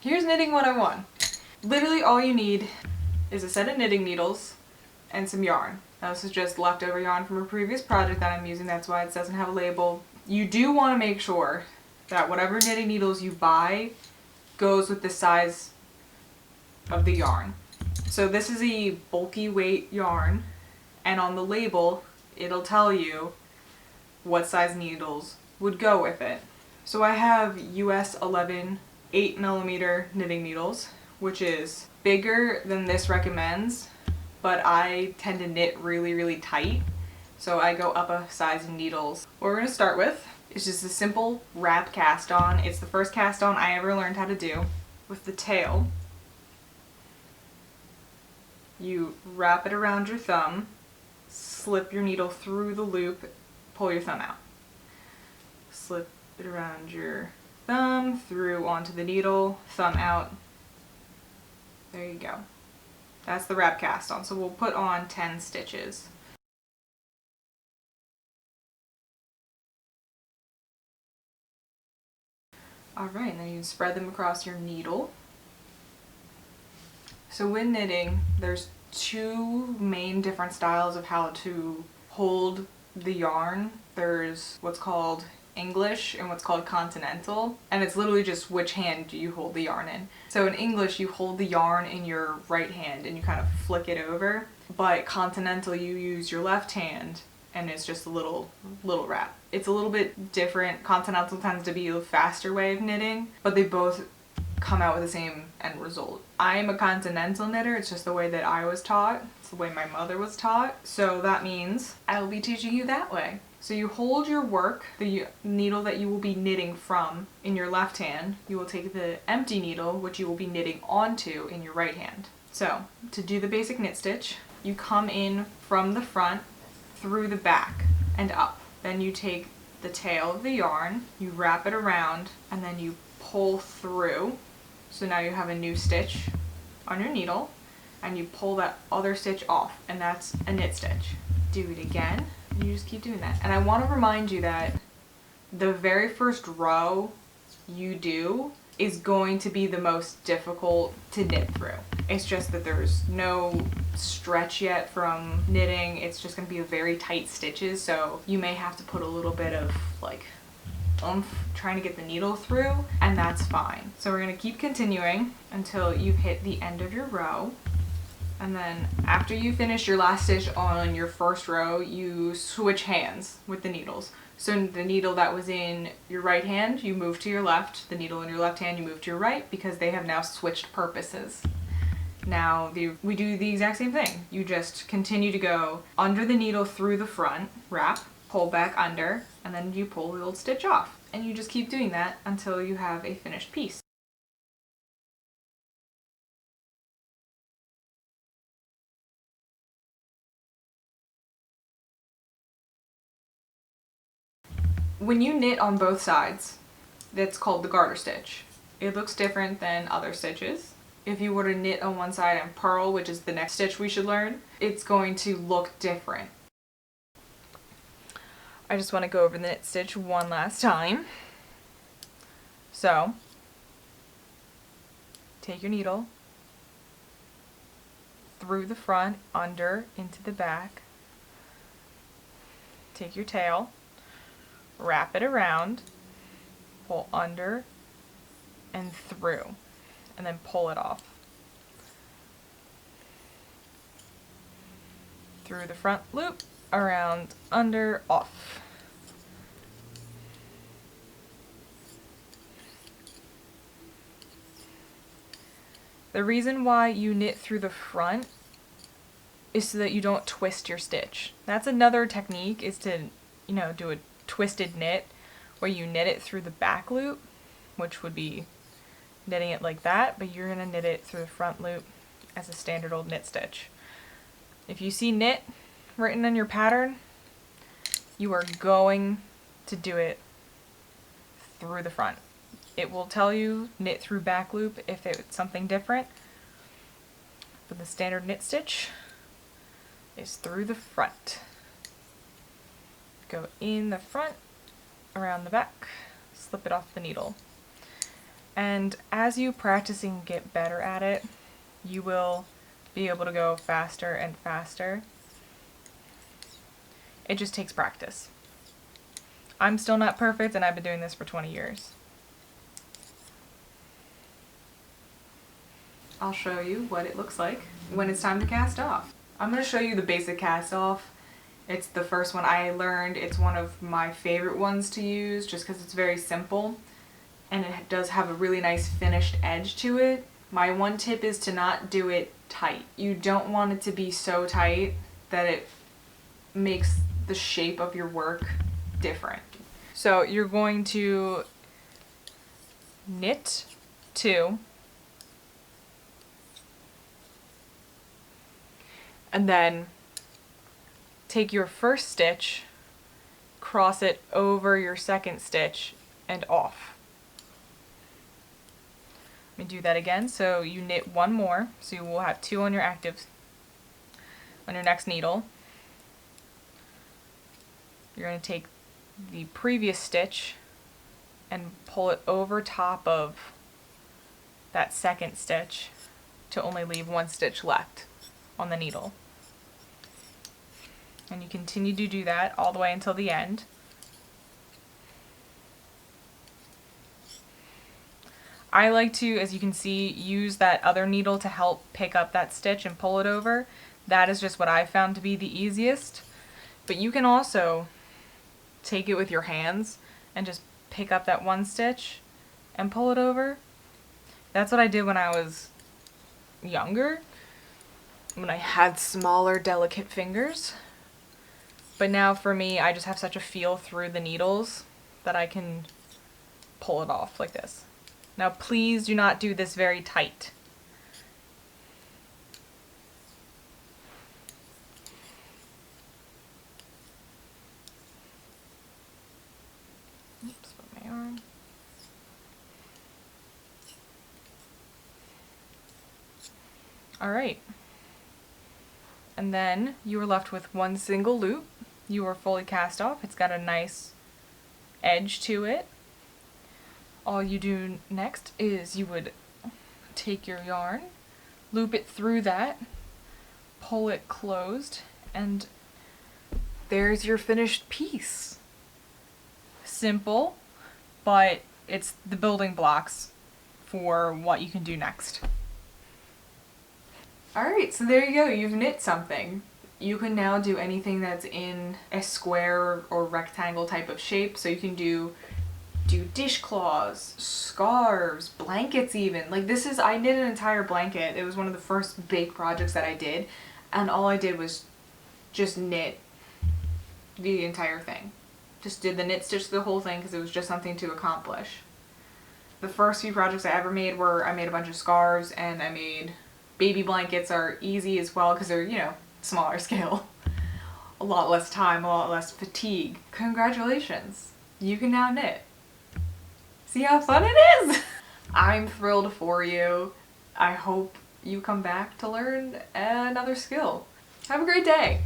Here's knitting 101. Literally all you need is a set of knitting needles and some yarn. Now this is just leftover yarn from a previous project that I'm using, that's why it doesn't have a label. You do want to make sure that whatever knitting needles you buy goes with the size of the yarn. So this is a bulky weight yarn, and on the label it'll tell you what size needles would go with it. So I have US 11 8mm knitting needles, which is bigger than this recommends, but I tend to knit really tight, so I go up a size in needles. What we're going to start with is just a simple wrap cast on. It's the first cast on I ever learned how to do. With the tail, you wrap it around your thumb, slip your needle through the loop, pull your thumb out. Slip it around your thumb, through onto the needle, thumb out. There you go. That's the wrap cast on. So we'll put on 10 stitches. Alright, now you spread them across your needle. So when knitting, there's two main different styles of how to hold the yarn. There's what's called English and what's called continental, and it's literally just which hand do you hold the yarn in. So in English you hold the yarn in your right hand and you kind of flick it over, but continental you use your left hand and it's just a little wrap. It's a little bit different. Continental tends to be a faster way of knitting, but they both come out with the same end result. I'm a continental knitter, it's just the way that I was taught. It's the way my mother was taught. So that means I will be teaching you that way. So you hold your work, the needle that you will be knitting from, in your left hand. You will take the empty needle, which you will be knitting onto, in your right hand. So to do the basic knit stitch, you come in from the front, through the back, and up. Then you take the tail of the yarn, you wrap it around, and then you pull through. So now you have a new stitch on your needle, and you pull that other stitch off, and that's a knit stitch. Do it again, and you just keep doing that. And I want to remind you that the very first row you do is going to be the most difficult to knit through. It's just that there's no stretch yet from knitting. It's just going to be a very tight stitches, so you may have to put a little bit of like oomph trying to get the needle through, and that's fine. So we're going to keep continuing until you've hit the end of your row, and then after you finish your last stitch on your first row, you switch hands with the needles. So the needle that was in your right hand, you move to your left. The needle in your left hand, you move to your right, because they have now switched purposes. Now we do the exact same thing. You just continue to go under the needle through the front, wrap, pull back under, and then you pull the old stitch off. And you just keep doing that until you have a finished piece. When you knit on both sides, that's called the garter stitch. It looks different than other stitches. If you were to knit on one side and purl, which is the next stitch we should learn, it's going to look different. I just want to go over the knit stitch one last time. So, take your needle through the front, under, into the back. Take your tail, wrap it around, pull under and through, and then pull it off. Through the front loop, around, under, off. The reason why you knit through the front is so that you don't twist your stitch. That's another technique, is to, do a twisted knit where you knit it through the back loop, which would be knitting it like that, but you're going to knit it through the front loop as a standard old knit stitch. If you see knit written in your pattern, you are going to do it through the front. It will tell you knit through back loop if it's something different, but the standard knit stitch is through the front. Go in the front, around the back, slip it off the needle. And as you practice and get better at it, you will be able to go faster and faster. It just takes practice. I'm still not perfect, and I've been doing this for 20 years. I'll show you what it looks like when it's time to cast off. I'm going to show you the basic cast off. It's the first one I learned. It's one of my favorite ones to use just because it's very simple and it does have a really nice finished edge to it. My one tip is to not do it tight. You don't want it to be so tight that it makes the shape of your work different. So you're going to knit 2, and then take your first stitch, cross it over your second stitch, and off. Let me do that again. So you knit 1 more, so you will have 2 on your on your next needle. You're going to take the previous stitch and pull it over top of that second stitch to only leave 1 stitch left on the needle. And you continue to do that all the way until the end. I like to, as you can see, use that other needle to help pick up that stitch and pull it over. That is just what I found to be the easiest. But you can also take it with your hands and just pick up that 1 stitch and pull it over. That's what I did when I was younger, when I had smaller, delicate fingers. But now for me, I just have such a feel through the needles that I can pull it off like this. Now please do not do this very tight. Oops, put my arm. All right. And then you are left with 1 single loop. You are fully cast off. It's got a nice edge to it. All you do next is you would take your yarn, loop it through that, pull it closed, and there's your finished piece. Simple, but it's the building blocks for what you can do next. Alright, so there you go, you've knit something. You can now do anything that's in a square or rectangle type of shape, so you can do dishcloths, scarves, blankets even. Like this is, I knit an entire blanket. It was one of the first big projects that I did, and all I did was just knit the entire thing. Just did the knit stitch the whole thing because it was just something to accomplish. The first few projects I ever made were, I made a bunch of scarves and I made baby blankets. Are easy as well because they're, you know, smaller scale. A lot less time, a lot less fatigue. Congratulations, you can now knit. See how fun it is? I'm thrilled for you. I hope you come back to learn another skill. Have a great day.